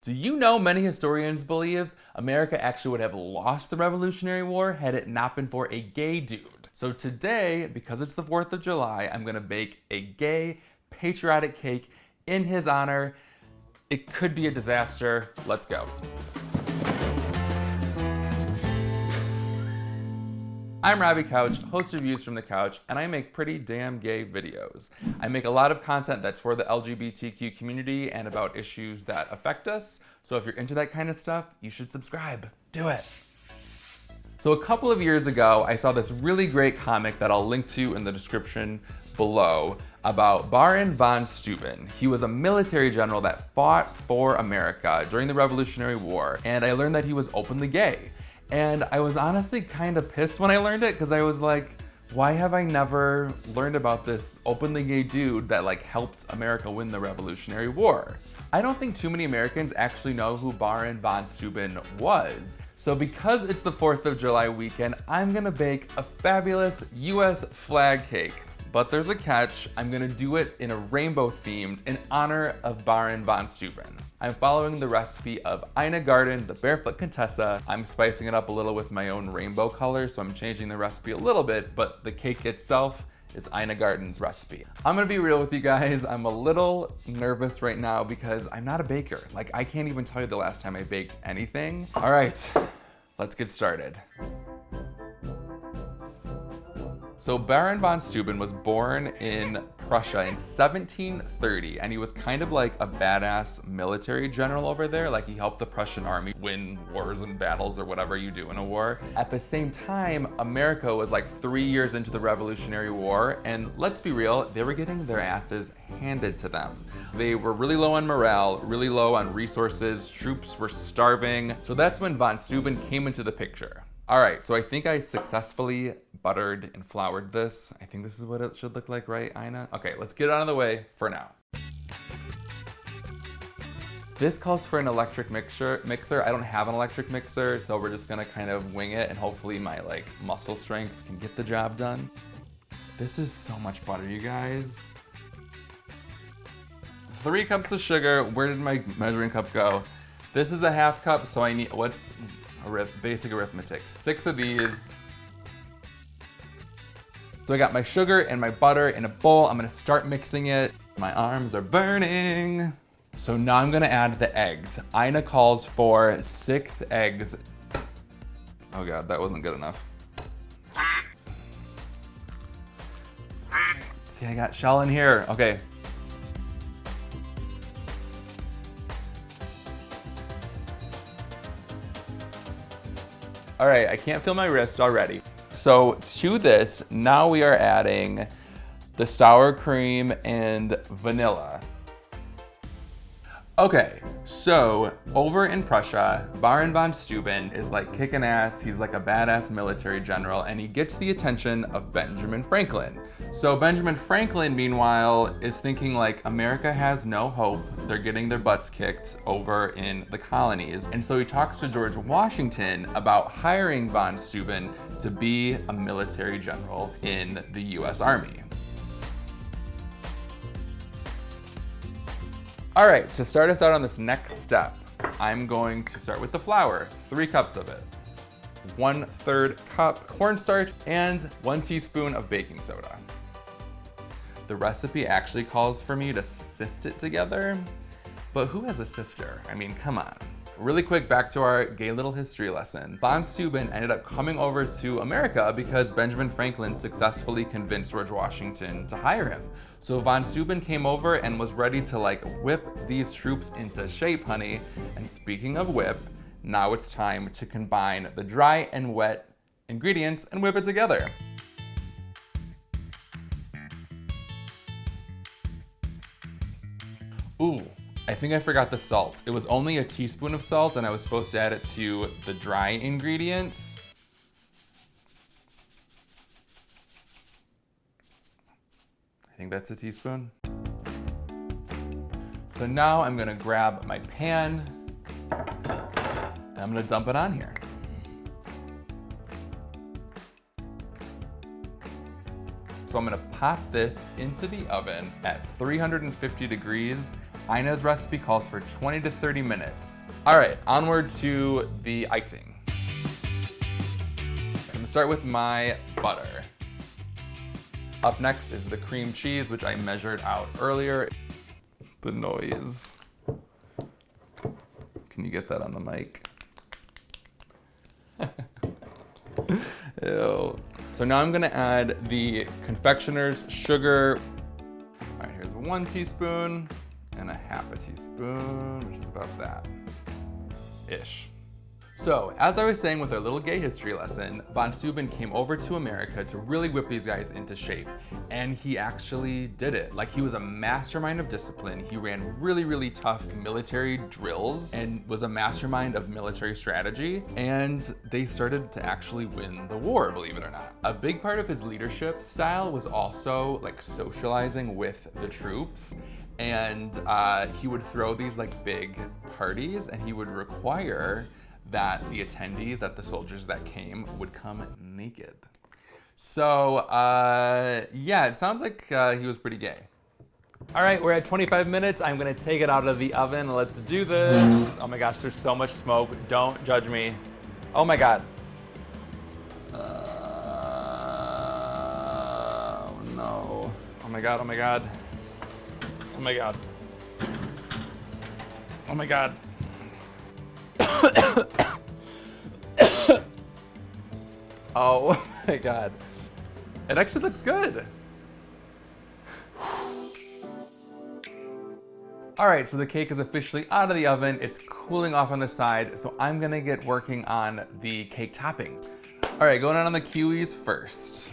Do you know many historians believe America actually would have lost the Revolutionary War had it not been for a gay dude? So today, because it's the 4th of July, I'm gonna bake a gay patriotic cake in his honor. It could be a disaster. Let's go. I'm Robbie Couch, host of Views from the Couch, and I make pretty damn gay videos. I make a lot of content that's for the LGBTQ community and about issues that affect us. So if you're into that kind of stuff, you should subscribe. Do it. So a couple of years ago, I saw this really great comic that I'll link to in the description below about Baron von Steuben. He was a military general that fought for America during the Revolutionary War, and I learned that he was openly gay. And I was honestly kind of pissed when I learned it, because I was like, why have I never learned about this openly gay dude that helped America win the Revolutionary War? I don't think too many Americans actually know who Baron von Steuben was. So because it's the 4th of July weekend, I'm gonna bake a fabulous US flag cake. But there's a catch. I'm gonna do it in a rainbow themed in honor of Baron von Steuben. I'm following the recipe of Ina Garten, the Barefoot Contessa. I'm spicing it up a little with my own rainbow colors, so I'm changing the recipe a little bit, but the cake itself is Ina Garten's recipe. I'm gonna be real with you guys. I'm a little nervous right now because I'm not a baker. I can't even tell you the last time I baked anything. All right, let's get started. So Baron von Steuben was born in Prussia in 1730, and he was kind of like a badass military general over there. He helped the Prussian army win wars and battles or whatever you do in a war. At the same time, America was 3 years into the Revolutionary War, and let's be real, they were getting their asses handed to them. They were really low on morale, really low on resources, troops were starving. So that's when von Steuben came into the picture. All right, so I think I successfully buttered and floured this. I think this is what it should look like, right, Ina? Okay, let's get it out of the way for now. This calls for an electric mixer. I don't have an electric mixer, so we're just gonna kind of wing it, and hopefully my muscle strength can get the job done. This is so much butter, you guys. 3 cups of sugar. Where did my measuring cup go? This is a half cup, so I need, basic arithmetic. 6 of these. So I got my sugar and my butter in a bowl. I'm gonna start mixing it. My arms are burning. So now I'm gonna add the eggs. Ina calls for 6 eggs. Oh God, that wasn't good enough. See, I got shell in here. Okay. All right, I can't feel my wrist already. So to this, now we are adding the sour cream and vanilla. Okay, so over in Prussia, Baron von Steuben is kicking ass. He's a badass military general, and he gets the attention of Benjamin Franklin. So Benjamin Franklin, meanwhile, is thinking America has no hope. They're getting their butts kicked over in the colonies. And so he talks to George Washington about hiring von Steuben to be a military general in the US Army. All right, to start us out on this next step, I'm going to start with the flour, 3 cups of it, 1/3 cup cornstarch, and 1 teaspoon of baking soda. The recipe actually calls for me to sift it together, but who has a sifter? I mean, come on. Really quick, back to our gay little history lesson. Von Steuben ended up coming over to America because Benjamin Franklin successfully convinced George Washington to hire him. So von Steuben came over and was ready to whip these troops into shape, honey. And speaking of whip, now it's time to combine the dry and wet ingredients and whip it together. Ooh. I think I forgot the salt. It was only a teaspoon of salt, and I was supposed to add it to the dry ingredients. I think that's a teaspoon. So now I'm gonna grab my pan, and I'm gonna dump it on here. So I'm gonna pop this into the oven at 350 degrees Ina's recipe calls for 20 to 30 minutes. All right, onward to the icing. I'm gonna start with my butter. Up next is the cream cheese, which I measured out earlier. The noise. Can you get that on the mic? Ew. So now I'm gonna add the confectioner's sugar. All right, here's 1 teaspoon and a 1/2 teaspoon, which is about that-ish. So, as I was saying with our little gay history lesson, von Steuben came over to America to really whip these guys into shape. And he actually did it. Like, he was a mastermind of discipline. He ran really, really tough military drills and was a mastermind of military strategy. And they started to actually win the war, believe it or not. A big part of his leadership style was also like socializing with the troops. And he would throw these like big parties, and he would require that the attendees, that the soldiers that came, would come naked. So, yeah, it sounds like he was pretty gay. All right, we're at 25 minutes. I'm gonna take it out of the oven. Let's do this. Oh my gosh, there's so much smoke. Don't judge me. Oh my God. Oh no. Oh my God, oh my God. Oh my God. Oh my God. Oh my God. It actually looks good. All right, so the cake is officially out of the oven. It's cooling off on the side, so I'm gonna get working on the cake topping. All right, going on the kiwis first.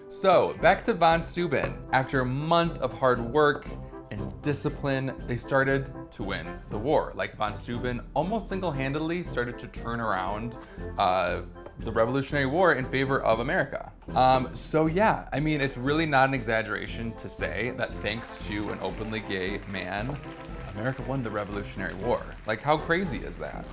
So back to von Steuben. After months of hard work and discipline, they started to win the war. Like, von Steuben almost single-handedly started to turn around the Revolutionary War in favor of America. So yeah, I mean, it's really not an exaggeration to say that thanks to an openly gay man, America won the Revolutionary War. Like, how crazy is that?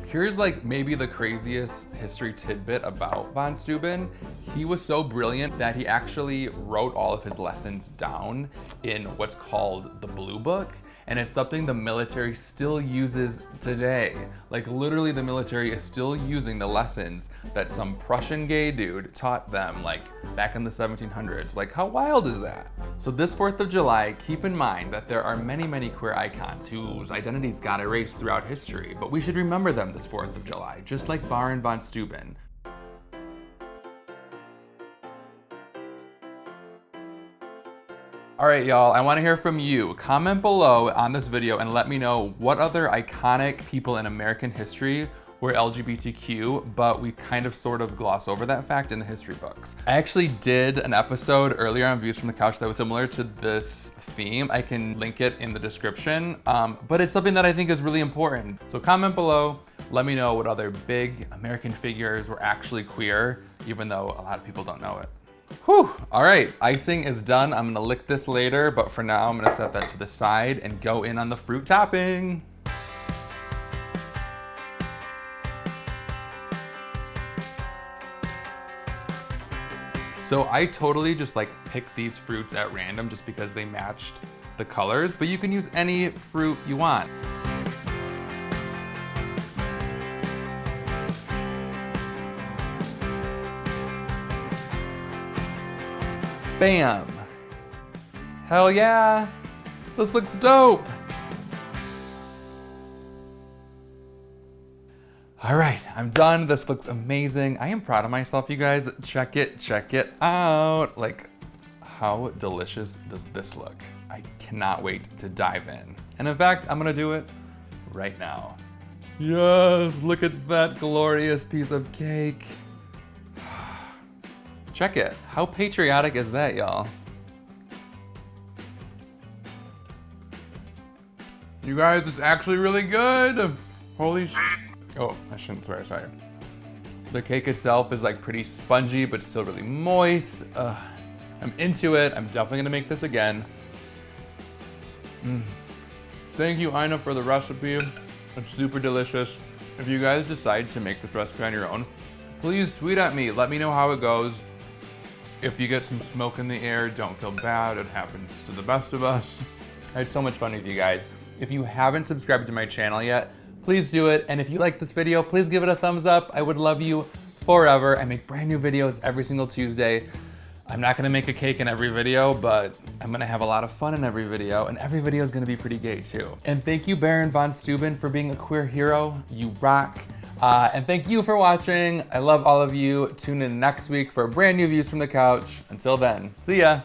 Here's like maybe the craziest history tidbit about von Steuben. He was so brilliant that he actually wrote all of his lessons down in what's called the Blue Book. And it's something the military still uses today. Like, literally the military is still using the lessons that some Prussian gay dude taught them, like back in the 1700s. Like, how wild is that? So this 4th of July, keep in mind that there are many, many queer icons whose identities got erased throughout history, but we should remember them this 4th of July, just like Baron von Steuben. All right, y'all, I wanna hear from you. Comment below on this video and let me know what other iconic people in American history were LGBTQ, but we kind of sort of gloss over that fact in the history books. I actually did an episode earlier on Views from the Couch that was similar to this theme. I can link it in the description, but it's something that I think is really important. So comment below, let me know what other big American figures were actually queer, even though a lot of people don't know it. Whew, all right, icing is done. I'm gonna lick this later, but for now, I'm gonna set that to the side and go in on the fruit topping. So I totally just like picked these fruits at random just because they matched the colors, but you can use any fruit you want. Bam! Hell yeah! This looks dope! All right, I'm done. This looks amazing. I am proud of myself, you guys. Check it out. Like, how delicious does this look? I cannot wait to dive in. And in fact, I'm gonna do it right now. Yes, look at that glorious piece of cake. Check it. How patriotic is that, y'all? You guys, it's actually really good. Holy sh... Oh, I shouldn't swear, sorry. The cake itself is like pretty spongy, but still really moist. I'm into it. I'm definitely gonna make this again. Thank you, Ina, for the recipe. It's super delicious. If you guys decide to make this recipe on your own, please tweet at me. Let me know how it goes. If you get some smoke in the air, don't feel bad. It happens to the best of us. I had so much fun with you guys. If you haven't subscribed to my channel yet, please do it. And if you like this video, please give it a thumbs up. I would love you forever. I make brand new videos every single Tuesday. I'm not gonna make a cake in every video, but I'm gonna have a lot of fun in every video, and every video is gonna be pretty gay too. And thank you, Baron von Steuben, for being a queer hero. You rock. And thank you for watching. I love all of you. Tune in next week for brand new views from the couch. Until then, see ya.